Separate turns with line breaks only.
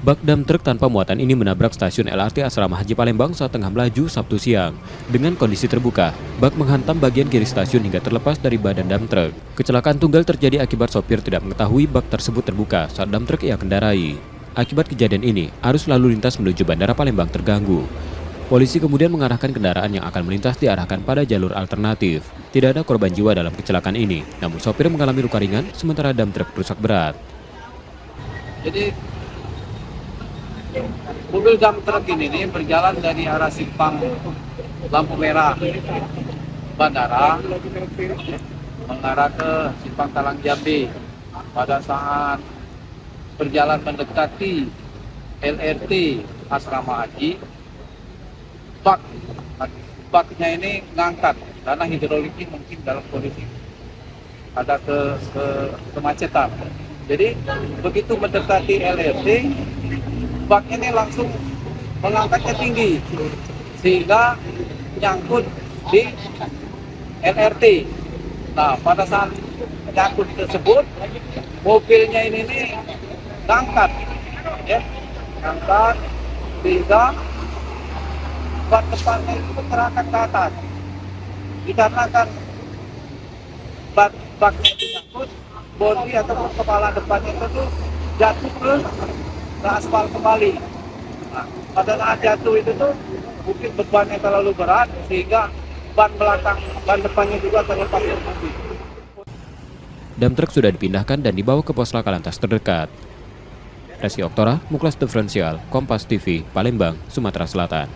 Bak dam truk tanpa muatan ini menabrak stasiun LRT Asrama Haji Palembang saat tengah melaju Sabtu siang. Dengan kondisi terbuka, bak menghantam bagian kiri stasiun hingga terlepas dari badan dam truk. Kecelakaan tunggal terjadi akibat sopir tidak mengetahui bak tersebut terbuka saat dam truk ia kendarai. Akibat kejadian ini, arus lalu lintas menuju Bandara Palembang terganggu. Polisi kemudian mengarahkan kendaraan yang akan melintas diarahkan pada jalur alternatif. Tidak ada korban jiwa dalam kecelakaan ini, namun sopir mengalami luka ringan sementara dam truk rusak berat.
Jadi mobil dump truck ini nih berjalan dari arah simpang lampu merah bandara mengarah ke simpang Talang Jambi. Pada saat berjalan mendekati LRT Asrama Haji, baknya ini ngangkat karena hidroliknya mungkin dalam kondisi ada kemacetan. Jadi begitu mendekati LRT, bak ini langsung mengangkatnya tinggi sehingga nyangkut di LRT. Nah, pada saat nyangkut tersebut, mobilnya ini nih ngangkat, ya, ngangkat sehingga bak depannya itu terangkat ke atas. Dikarenakan baknya nyangkut, bodi ataupun kepala depannya itu tuh jatuh ke aspal kembali. Nah, pada saat jatuh itu tuh mungkin bebannya terlalu berat sehingga ban belakang, ban depannya juga terlepas dari mobil.
Dam truk sudah dipindahkan dan dibawa ke pos Lakalantas terdekat. Resi Oktora, Muklas Diferensial, Kompas TV, Palembang, Sumatera Selatan.